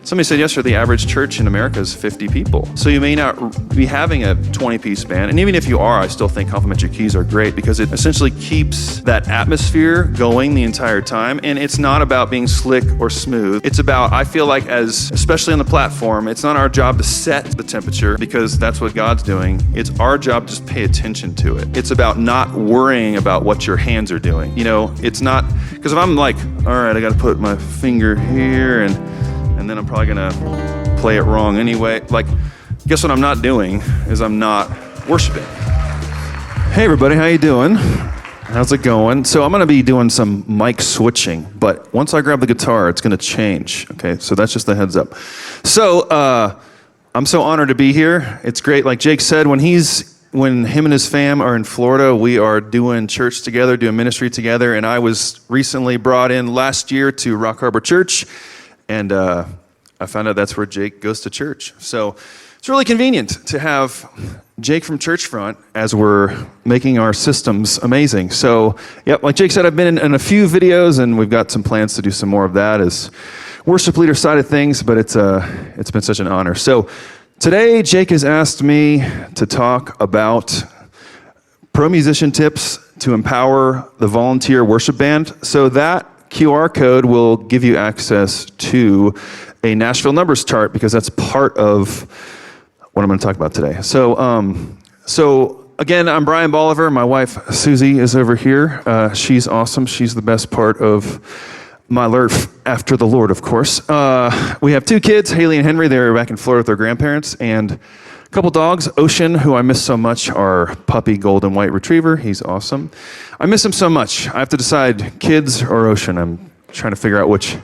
Somebody said yesterday the average church in America is 50 people. So you may not be having a 20-piece band. And even if you are, I still think complementary keys are great because it essentially keeps that atmosphere going the entire time. And it's not about being slick or smooth. It's about, I feel like, especially on the platform, it's not our job to set the temperature because that's what God's doing. It's our job to just pay attention to it. It's about not worrying about what your hands are doing. You know, it's not, because if I'm like, all right, I got to put my finger here and then I'm probably going to play it wrong anyway. Like, guess what I'm not doing is I'm not worshiping. Hey everybody, how you doing? How's it going? So I'm going to be doing some mic switching, but once I grab the guitar, it's going to change. Okay, so that's just a heads up. So I'm so honored to be here. It's great. Like Jake said, when him and his fam are in Florida, we are doing church together, doing ministry together, and I was recently brought in last year to Rock Harbor Church, and I found out that's where Jake goes to church. So it's really convenient to have Jake from Churchfront as we're making our systems amazing. So, yep, like Jake said, I've been in a few videos, and we've got some plans to do some more of that as worship leader side of things, but it's been such an honor. So today, Jake has asked me to talk about pro musician tips to empower the volunteer worship band. So that QR code will give you access to a Nashville numbers chart because that's part of what I'm going to talk about today. So again, I'm Brian Bolivar. My wife, Susie, is over here. She's awesome. She's the best part of my life after the Lord, of course. We have two kids, Haley and Henry. They're back in Florida with their grandparents, and a couple dogs. Ocean, who I miss so much, our puppy golden white retriever. He's awesome. I miss him so much. I have to decide, kids or Ocean. I'm trying to figure out which.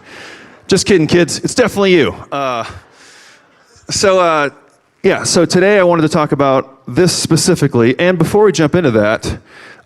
Just kidding, kids. It's definitely you. So today I wanted to talk about this specifically. And before we jump into that,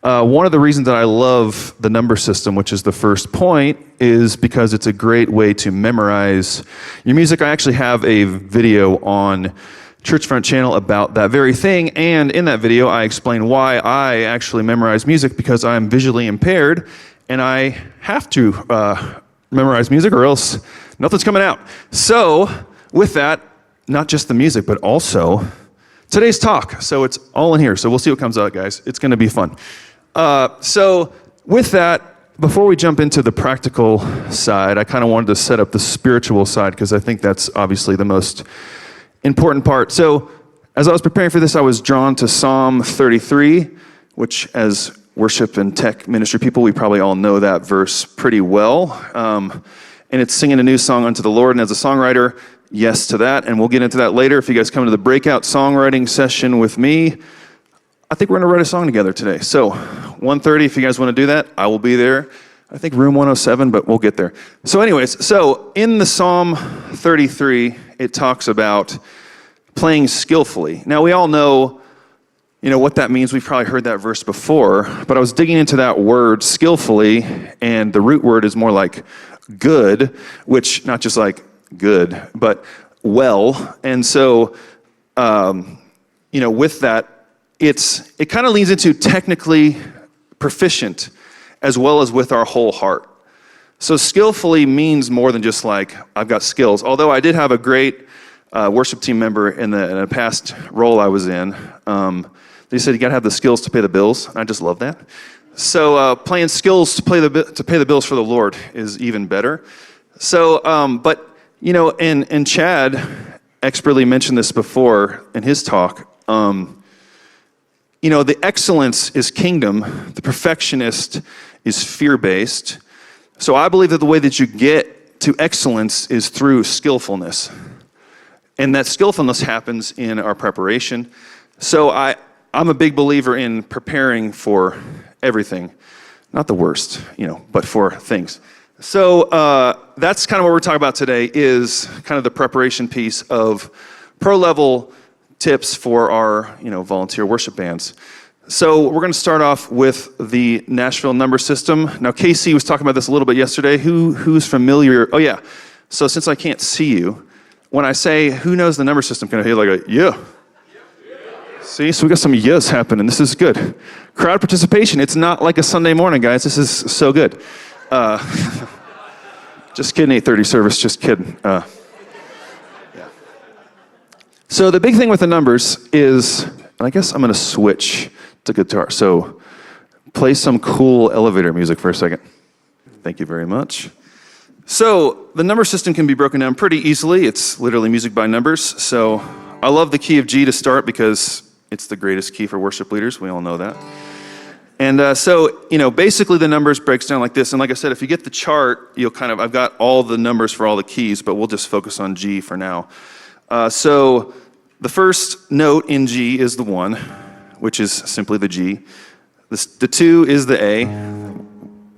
one of the reasons that I love the number system, which is the first point, is because it's a great way to memorize your music. I actually have a video on Churchfront channel about that very thing, and in that video I explain why I actually memorize music, because I'm visually impaired and I have to memorize music or else nothing's coming out. So with that, not just the music, but also today's talk. So it's all in here. So we'll see what comes out, guys. It's going to be fun. So with that, before we jump into the practical side, I kind of wanted to set up the spiritual side because I think that's obviously the most important part. So as I was preparing for this, I was drawn to Psalm 33, which as worship and tech ministry people, we probably all know that verse pretty well. And it's singing a new song unto the Lord. And as a songwriter, yes to that. And we'll get into that later. If you guys come to the Breakout songwriting session with me, I think we're going to write a song together today. So 1:30, if you guys want to do that, I will be there. I think room 107, but we'll get there. So anyways, so in the Psalm 33, it talks about playing skillfully. Now we all know, what that means. We've probably heard that verse before, but I was digging into that word skillfully, and the root word is more like good, which not just like good, but well. And so, with that, it kind of leans into technically proficient as well as with our whole heart. So skillfully means more than just like, I've got skills. Although I did have a great worship team member in a past role I was in. They said you got to have the skills to pay the bills. I just love that. So playing skills to pay the bills for the Lord is even better. So, and Chad expertly mentioned this before in his talk. The excellence is kingdom. The perfectionist is fear-based. So I believe that the way that you get to excellence is through skillfulness. And that skillfulness happens in our preparation. So I'm a big believer in preparing for everything. Not the worst, but for things. So that's kind of what we're talking about today, is kind of the preparation piece of pro-level tips for our volunteer worship bands. So we're going to start off with the Nashville number system. Now Casey was talking about this a little bit yesterday. Who's familiar? Oh yeah. So since I can't see you, when I say who knows the number system, can I hear like a yeah? See, so we got some yes happening. This is good. Crowd participation. It's not like a Sunday morning, guys. This is so good. Just kidding, 8:30 service. Just kidding. So the big thing with the numbers is, and I guess I'm going to switch to guitar. So play some cool elevator music for a second. Thank you very much. So the number system can be broken down pretty easily. It's literally music by numbers. So I love the key of G to start because it's the greatest key for worship leaders. We all know that. And so, basically the numbers breaks down like this. And like I said, if you get the chart, I've got all the numbers for all the keys, but we'll just focus on G for now. So the first note in G is the 1, which is simply the G. The 2 is the A.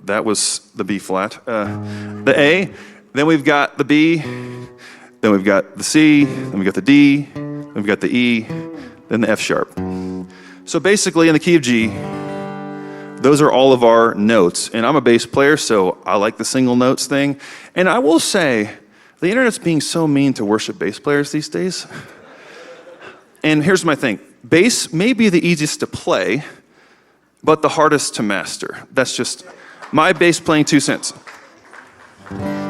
That was the B flat. The A, then we've got the B, then we've got the C, then we've got the D, then we've got the E, then the F sharp. So basically in the key of G, those are all of our notes. And I'm a bass player, so I like the single notes thing. And I will say, the internet's being so mean to worship bass players these days. And here's my thing. Bass may be the easiest to play, but the hardest to master. That's just my bass playing 2 cents.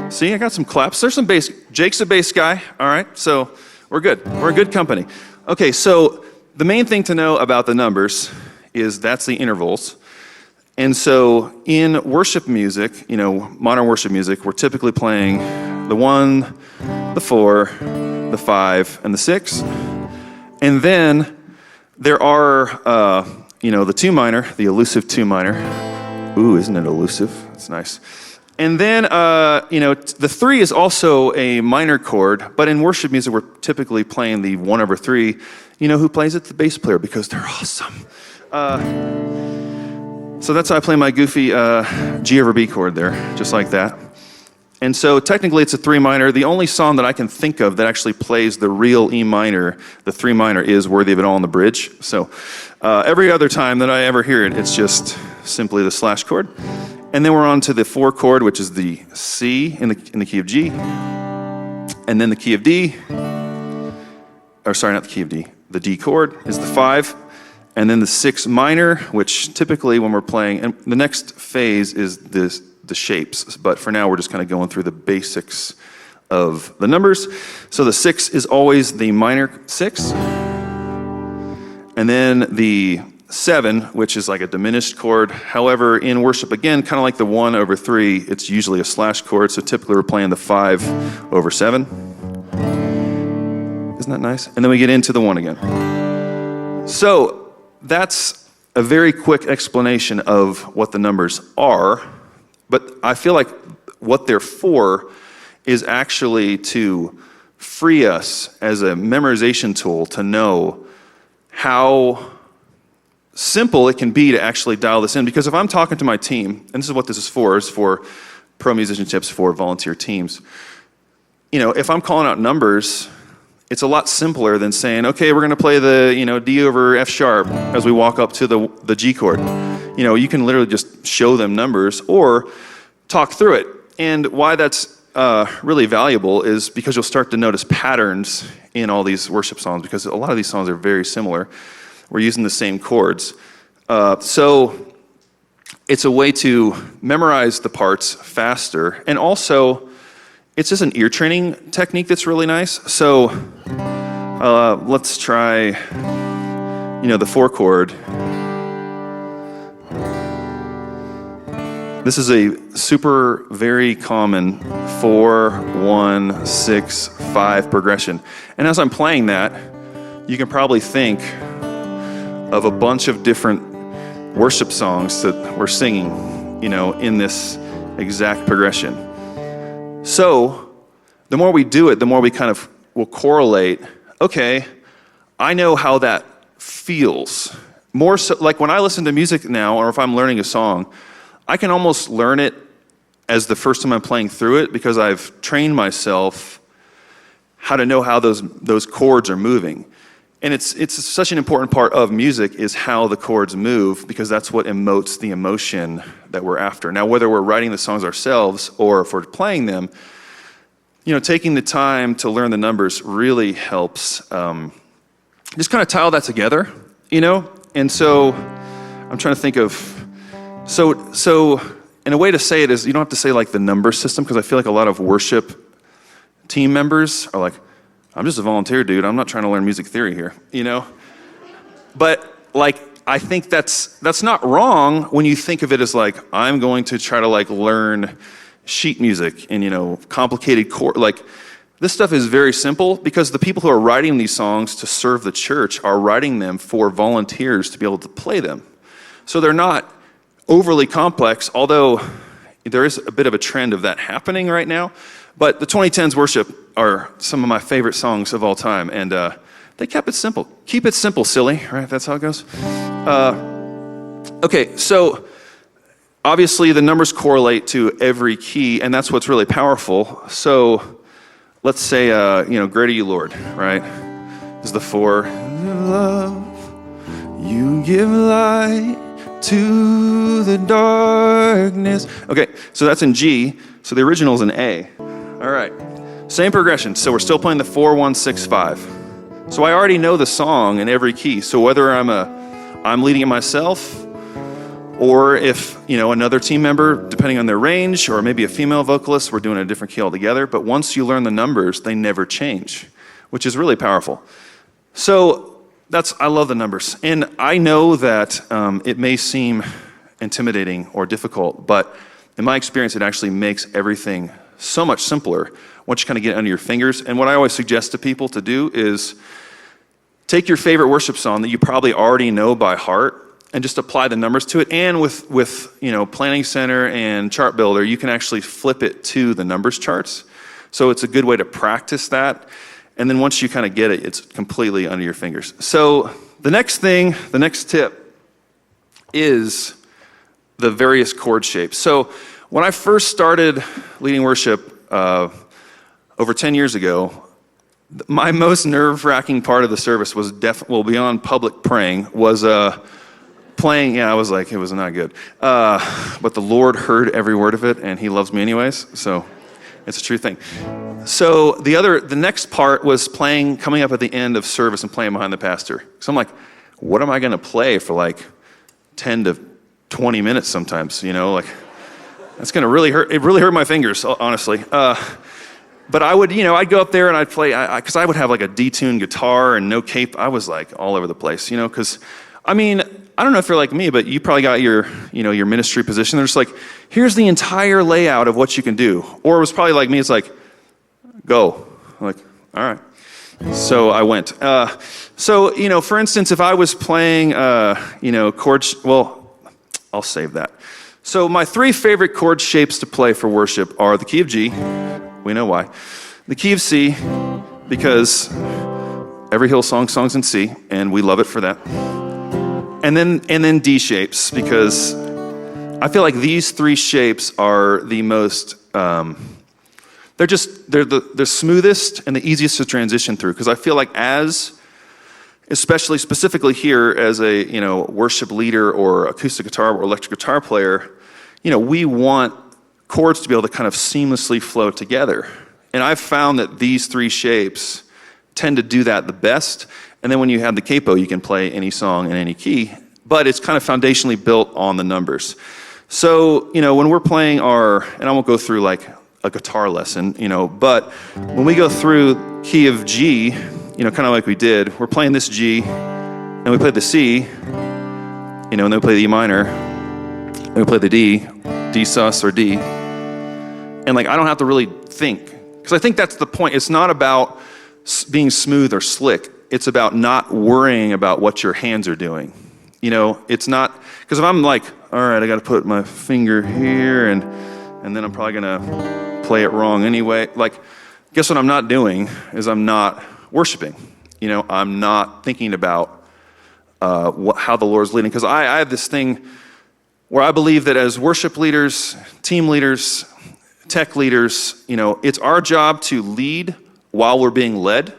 See, I got some claps. There's some bass. Jake's a bass guy, all right? So we're good. We're a good company. Okay, so the main thing to know about the numbers is that's the intervals. And so in worship music, modern worship music, we're typically playing the 1, the 4, the 5, and the 6. And then there are, the 2 minor, the elusive 2 minor. Ooh, isn't it elusive? It's nice. And then, the 3 is also a minor chord, but in worship music, we're typically playing the 1/3. You know who plays it? The bass player, because they're awesome. So that's how I play my goofy G over B chord there, just like that. And so technically it's a 3 minor. The only song that I can think of that actually plays the real E minor, the 3 minor, is Worthy of It All on the bridge. So every other time that I ever hear it, it's just simply the slash chord. And then we're on to the 4 chord, which is the C in the key of G. And then the key of D, or sorry, not the key of D. The D chord is the 5. And then the 6 minor, which typically when we're playing, and the next phase is the shapes, but for now we're just kind of going through the basics of the numbers. So the 6 is always the minor 6. And then the 7, which is like a diminished chord. However, in worship, again, kind of like the 1/3, it's usually a slash chord, so typically we're playing the 5/7. Isn't that nice? And then we get into the 1 again. So that's a very quick explanation of what the numbers are. But I feel like what they're for is actually to free us as a memorization tool to know how simple it can be to actually dial this in. Because if I'm talking to my team, and this is what this is for pro musician tips for volunteer teams. If I'm calling out numbers, it's a lot simpler than saying, okay, we're going to play the D over F sharp as we walk up to the G chord. You can literally just show them numbers or talk through it. And why that's really valuable is because you'll start to notice patterns in all these worship songs, because a lot of these songs are very similar. We're using the same chords. So it's a way to memorize the parts faster. And also, it's just an ear training technique that's really nice. So let's try, the 4 chord. This is a very common 4-1-6-5 progression. And as I'm playing that, you can probably think of a bunch of different worship songs that we're singing, in this exact progression. So the more we do it, the more we kind of will correlate, okay, I know how that feels. More so, like when I listen to music now, or if I'm learning a song, I can almost learn it as the first time I'm playing through it, because I've trained myself how to know how those chords are moving. And it's such an important part of music is how the chords move, because that's what emotes the emotion that we're after. Now, whether we're writing the songs ourselves or if we're playing them, taking the time to learn the numbers really helps just kind of tie all that together, And so I'm trying to think of, so in a way to say it is, you don't have to say like the number system, because I feel like a lot of worship team members are like, I'm just a volunteer, dude. I'm not trying to learn music theory here, But like, I think that's not wrong when you think of it as like, I'm going to try to like learn sheet music and, complicated chord. Like, this stuff is very simple because the people who are writing these songs to serve the church are writing them for volunteers to be able to play them. So they're not overly complex, although there is a bit of a trend of that happening right now. But the 2010s worship are some of my favorite songs of all time, and they kept it simple. Keep it simple, silly, right? That's how it goes. Okay, so obviously the numbers correlate to every key, and that's what's really powerful. So let's say, Great Are You, Lord, right? This is the 4. Love, you give light to the darkness. Okay, so that's in G, so the original is in A. All right, same progression. So we're still playing the 4, 1, 6, 5. So I already know the song in every key. So whether I'm leading it myself, or if, another team member, depending on their range, or maybe a female vocalist, we're doing a different key altogether. But once you learn the numbers, they never change, which is really powerful. So I love the numbers. And I know that it may seem intimidating or difficult, but in my experience, it actually makes everything so much simpler once you kind of get it under your fingers. And what I always suggest to people to do is take your favorite worship song that you probably already know by heart and just apply the numbers to it. And with Planning Center and Chart Builder, you can actually flip it to the numbers charts. So it's a good way to practice that. And then once you kind of get it, it's completely under your fingers. So the next tip is the various chord shapes. So when I first started leading worship over 10 years ago, my most nerve-wracking part of the service was beyond public praying, was playing. Yeah, I was like, it was not good. But the Lord heard every word of it, and he loves me anyways, so it's a true thing. So the next part was coming up at the end of service and playing behind the pastor. So I'm like, what am I going to play for like 10 to 20 minutes sometimes, That's going to really hurt. It really hurt my fingers, honestly. But I would, I'd go up there and I'd play, because I would have like a detuned guitar and no cape. I was like all over the place, because, I don't know if you're like me, but you probably got your ministry position. They're just like, here's the entire layout of what you can do. Or it was probably like me, it's like, go. I'm like, all right. So I went. For instance, if I was playing, chords, well, I'll save that. So my 3 favorite chord shapes to play for worship are the key of G. We know why. The key of C, because every Hillsong song's in C, and we love it for that. And then D shapes, because I feel like these 3 shapes are the most, they're the smoothest and the easiest to transition through, because I feel like especially specifically here as a worship leader or acoustic guitar or electric guitar player, we want chords to be able to kind of seamlessly flow together. And I've found that these 3 shapes tend to do that the best. And then when you have the capo, you can play any song in any key, but it's kind of foundationally built on the numbers. So, when we're playing and I won't go through like a guitar lesson, but when we go through key of G, kind of like we did, we're playing this G, and we play the C, and then we play the E minor, and we play the D sus or D, and I don't have to really think, because I think that's the point. It's not about being smooth or slick. It's about not worrying about what your hands are doing. It's not, because if I'm like, all right, I got to put my finger here, and then I'm probably gonna play it wrong anyway. Guess what I'm not doing is I'm not worshiping. I'm not thinking about how the Lord's leading, because I have this thing where I believe that as worship leaders, team leaders, tech leaders, it's our job to lead while we're being led.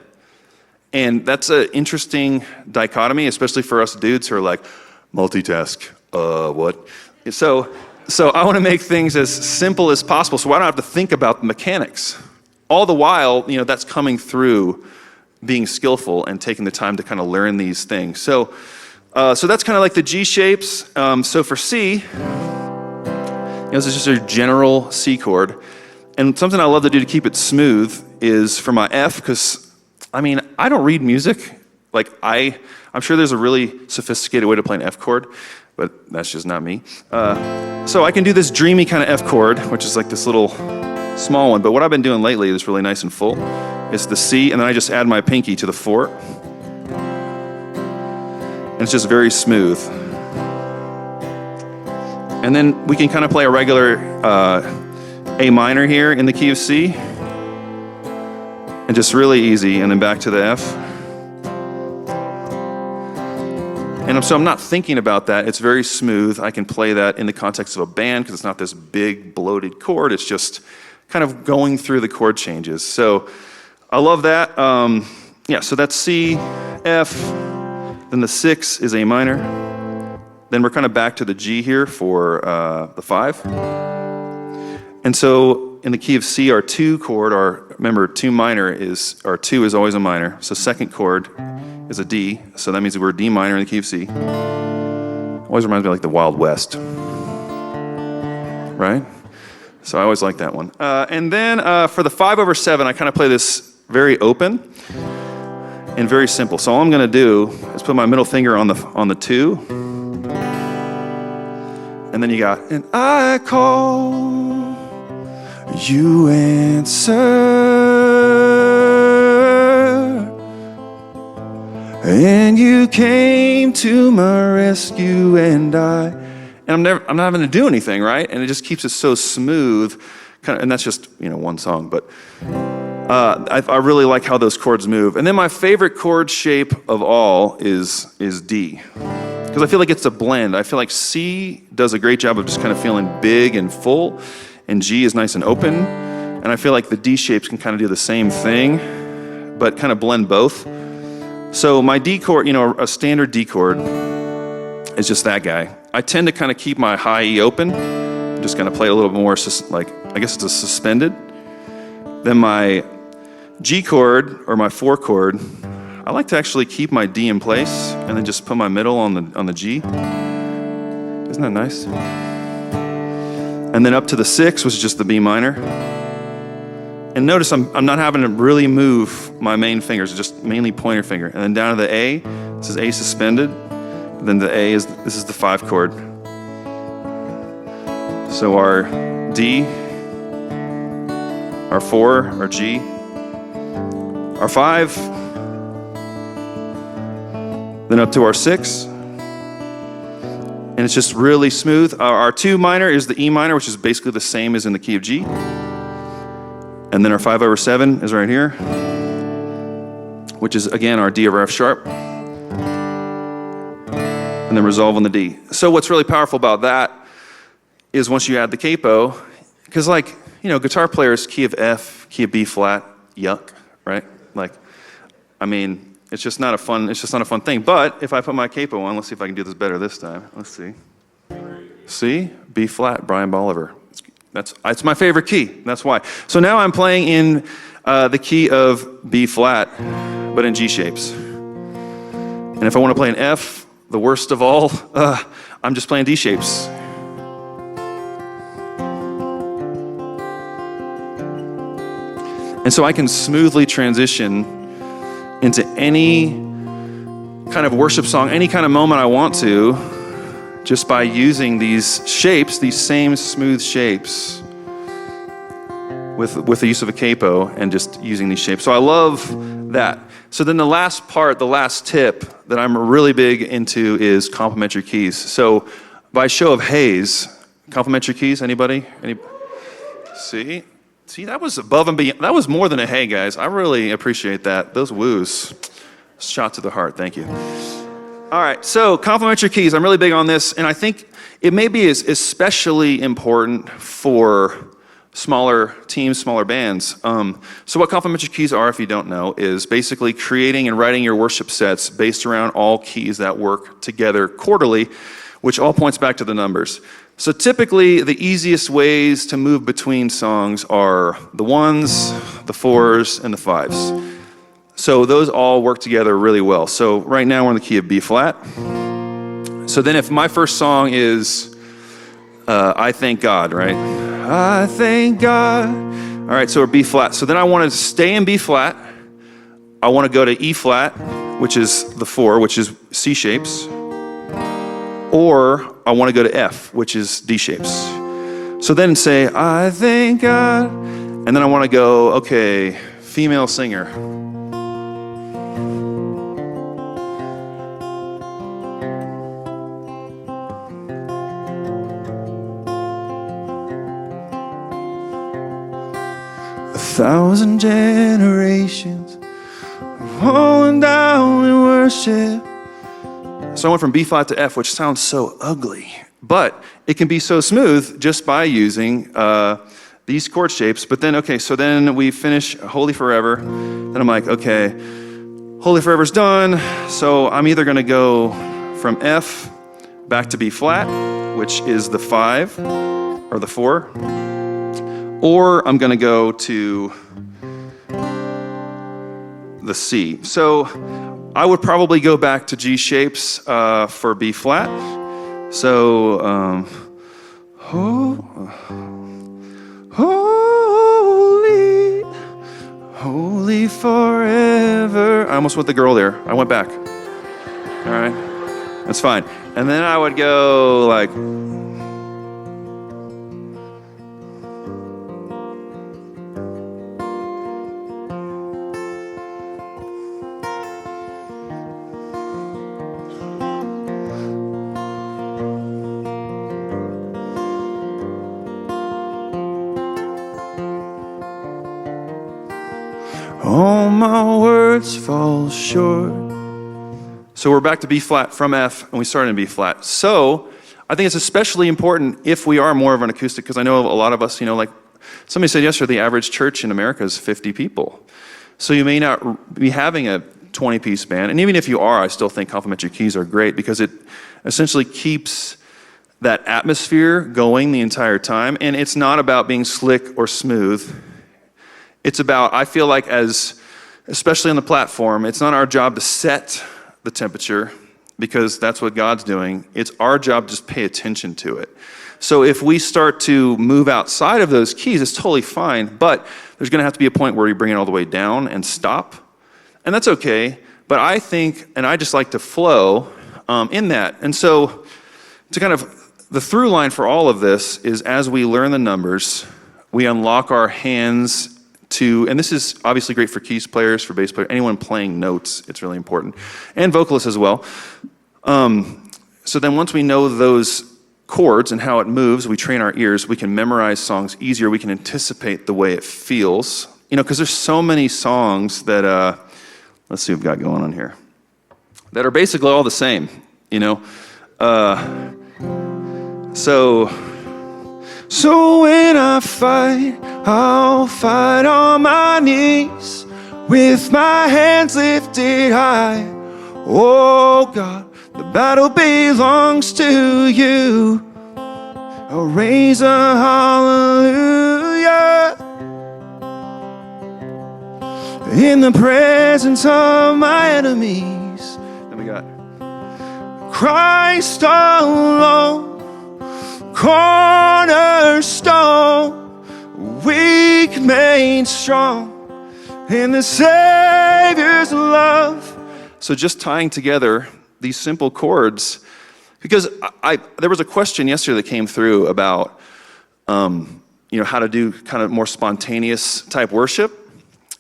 And that's an interesting dichotomy, especially for us dudes who are like, multitask, what? So I want to make things as simple as possible so I don't have to think about the mechanics. All the while, that's coming through being skillful and taking the time to kind of learn these things. So that's kind of like the G shapes. So for C, this is just a general C chord. And something I love to do to keep it smooth is for my F, because I mean, I don't read music. Like, I'm sure there's a really sophisticated way to play an F chord, but that's just not me. So I can do this dreamy kind of F chord, which is like this little small one. But what I've been doing lately is really nice and full. It's the C, and then I just add my pinky to the 4. And it's just very smooth. And then we can kind of play a regular A minor here in the key of C. And just really easy, and then back to the F. And so I'm not thinking about that. It's very smooth. I can play that in the context of a band because it's not this big bloated chord. It's just kind of going through the chord changes. So I love that. So that's C, F, then the 6 is A minor. Then we're kind of back to the G here for the 5. And so in the key of C, our 2 chord, remember 2 minor is, our 2 is always a minor. So second chord is a D, so that means we're D minor in the key of C. Always reminds me of like the Wild West, right? So I always like that one. And then for the 5/7, I kind of play this very open and very simple. So all I'm going to do is put my middle finger on the 2, and then you got, and I call, you answer. And you came to my rescue, and I'm not having to do anything, right? And it just keeps it so smooth, and that's just one song. But I really like how those chords move. And then my favorite chord shape of all is D, because I feel like it's a blend. I feel like C does a great job of just kind of feeling big and full, and G is nice and open. And I feel like the D shapes can kind of do the same thing, but kind of blend both. So my D chord, a standard D chord is just that guy. I tend to kind of keep my high E open. I'm just going to play a little more, I guess it's a suspended. Then my G chord, or my 4 chord, I like to actually keep my D in place and then just put my middle on the G. Isn't that nice? And then up to the 6 was just the B minor. And notice I'm not having to really move my main fingers, just mainly pointer finger. And then down to the A, this is A suspended. And then the A this is the 5 chord. So our D, our 4, our G, our 5, then up to our 6. And it's just really smooth. Our 2 minor is the E minor, which is basically the same as in the key of G. And then our 5/7 is right here, which is, again, our D over F sharp. And then resolve on the D. So what's really powerful about that is once you add the capo, because guitar players, key of F, key of B flat, yuck, right? It's just not a fun thing. But if I put my capo on, let's see if I can do this better this time. Let's see. See? B flat, Brian Bolivar. It's my favorite key. That's why. So now I'm playing in the key of B flat, but in G shapes. And if I want to play an F, the worst of all, I'm just playing D shapes. And so I can smoothly transition into any kind of worship song, any kind of moment I want to, just by using these shapes, these same smooth shapes, with the use of a capo and just using these shapes. So I love that. So then the last part, the last tip that I'm really big into is complementary keys. So by show of hands, complementary keys, anybody? See, that was above and beyond. That was more than a hey, guys. I really appreciate that. Those woos, shot to the heart. Thank you. All right, so complementary keys, I'm really big on this, and I think it maybe is especially important for smaller teams, smaller bands. So what complementary keys are, if you don't know, is basically creating and writing your worship sets based around all keys that work together quarterly, which all points back to the numbers. So typically, the easiest ways to move between songs are the 1s, the 4s, and the 5s. So those all work together really well. So right now we're in the key of B flat. So then if my first song is I Thank God, right? I thank God. All right, so we're B flat. So then I want to stay in B flat, I want to go to E flat, which is the 4, which is C shapes, or I want to go to F, which is D shapes. So then say, I thank God, and then I want to go, okay, female singer. A thousand generations falling down in worship. So I went from B flat to F, which sounds so ugly, but it can be so smooth just by using these chord shapes. But then, okay, so then we finish Holy Forever. Then I'm like, okay, Holy Forever's done. So I'm either gonna go from F back to B flat, which is the 5 or the 4, or I'm gonna go to the C. So I would probably go back to G shapes for B flat. So, holy, holy forever. I almost went the girl there. I went back. All right, that's fine. And then I would go like, all my words fall short. So we're back to B flat from F, and we started in B flat. So I think it's especially important if we are more of an acoustic, because I know a lot of us, like somebody said yesterday, the average church in America is 50 people. So you may not be having a 20-piece band, and even if you are, I still think complementary keys are great because it essentially keeps that atmosphere going the entire time, and it's not about being slick or smooth. It's about, I feel like especially on the platform, it's not our job to set the temperature because that's what God's doing. It's our job to just pay attention to it. So if we start to move outside of those keys, it's totally fine, but there's gonna have to be a point where you bring it all the way down and stop. And that's okay, but I think, and I just like to flow in that. And so to kind of, the through line for all of this is as we learn the numbers, we unlock our hands and this is obviously great for keys players, for bass players, anyone playing notes, it's really important, and vocalists as well. So then once we know those chords and how it moves, we train our ears, we can memorize songs easier, we can anticipate the way it feels, because there's so many songs that, let's see what we've got going on here, that are basically all the same, So when I fight, I'll fight on my knees with my hands lifted high. Oh God, the battle belongs to you. I'll raise a hallelujah in the presence of my enemies. Then we got Christ alone, cornerstone, weak made strong in the Savior's love. So just tying together these simple chords, because there was a question yesterday that came through about how to do kind of more spontaneous type worship,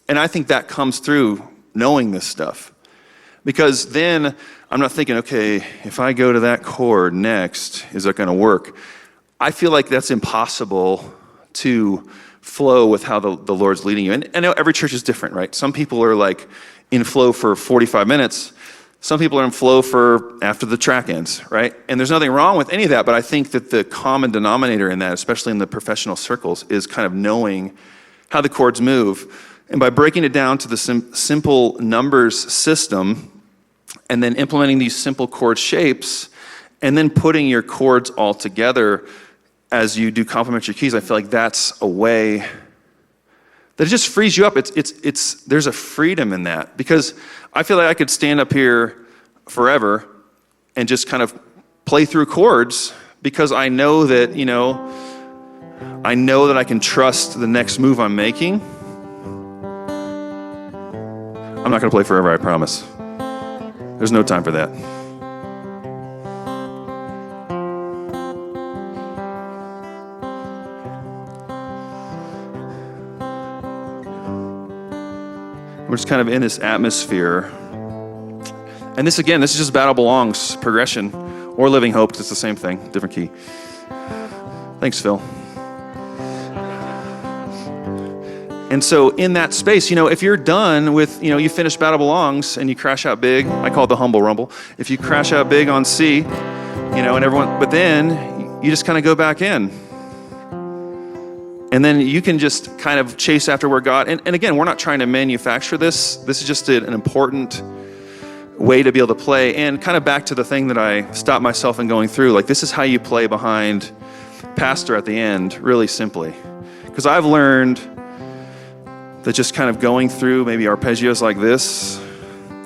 and I think that comes through knowing this stuff, because then I'm not thinking, okay, if I go to that chord next, is that going to work? I feel like that's impossible to flow with how the Lord's leading you. And I know every church is different, right? Some people are like in flow for 45 minutes. Some people are in flow for after the track ends, right? And there's nothing wrong with any of that, but I think that the common denominator in that, especially in the professional circles, is kind of knowing how the chords move. And by breaking it down to the simple numbers system, and then implementing these simple chord shapes, and then putting your chords all together as you do complementary keys, I feel like that's a way that it just frees you up. There's a freedom in that, because I feel like I could stand up here forever and just kind of play through chords, because I know that, I can trust the next move I'm making. I'm not going to play forever, I promise. There's no time for that. We're just kind of in this atmosphere. And this is just Battle Belongs progression, or Living Hope, because it's the same thing, different key. Thanks, Phil. And so in that space, if you're done with, you finish Battle Belongs and you crash out big, I call it the humble rumble. If you crash out big on C, and everyone, but then you just kind of go back in. And then you can just kind of chase after where God, and again, we're not trying to manufacture this. This is just an important way to be able to play. And kind of back to the thing that I stopped myself in going through, like this is how you play behind pastor at the end, really simply. Because I've learned that just kind of going through maybe arpeggios like this,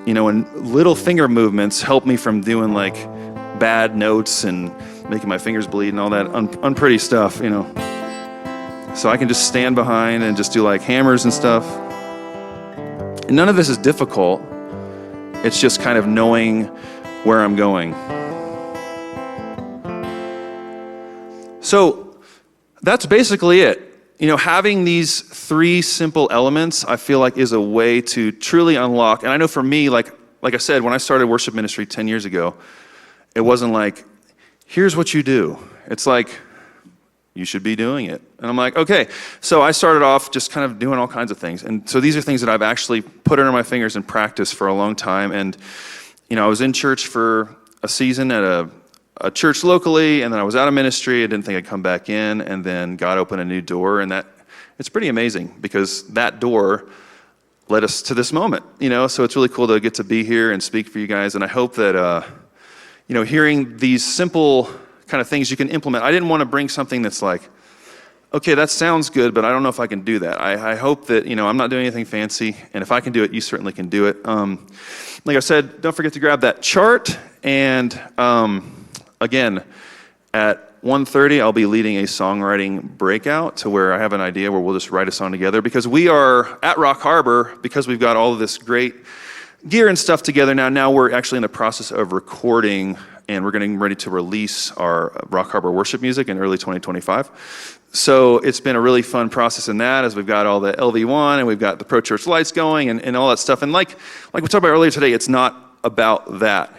and little finger movements help me from doing like bad notes and making my fingers bleed and all that unpretty stuff, So I can just stand behind and just do like hammers and stuff. And none of this is difficult. It's just kind of knowing where I'm going. So that's basically it. Having these three simple elements, I feel like is a way to truly unlock. And I know for me, like I said, when I started worship ministry 10 years ago, it wasn't like, here's what you do. It's like, you should be doing it. And I'm like, okay. So I started off just kind of doing all kinds of things. And so these are things that I've actually put under my fingers and practiced for a long time. And, I was in church for a season at a church locally, and then I was out of ministry. I didn't think I'd come back in, and then God opened a new door, and it's pretty amazing because that door led us to this moment, so it's really cool to get to be here and speak for you guys. And I hope that, hearing these simple kind of things you can implement. I didn't want to bring something that's like, okay, that sounds good, but I don't know if I can do that. I hope that, I'm not doing anything fancy, and if I can do it, you certainly can do it. Like I said, don't forget to grab that chart, and again, at 1:30, I'll be leading a songwriting breakout to where I have an idea where we'll just write a song together, because we are at Rock Harbor, because we've got all of this great gear and stuff together now. Now we're actually in the process of recording, and we're getting ready to release our Rock Harbor worship music in early 2025. So it's been a really fun process in that, as we've got all the LV1 and we've got the Pro Church lights going and all that stuff. And like we talked about earlier today, it's not about that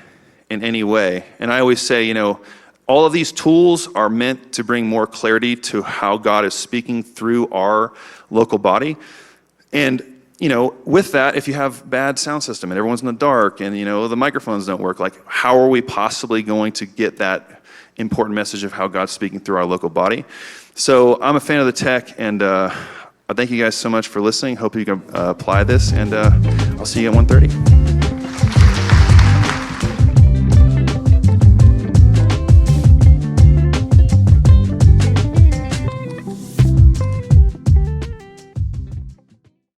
in any way. And I always say, all of these tools are meant to bring more clarity to how God is speaking through our local body. And with that, if you have bad sound system and everyone's in the dark and, the microphones don't work, like how are we possibly going to get that important message of how God's speaking through our local body? So I'm a fan of the tech, and I thank you guys so much for listening. Hope you can apply this, and I'll see you at 1:30.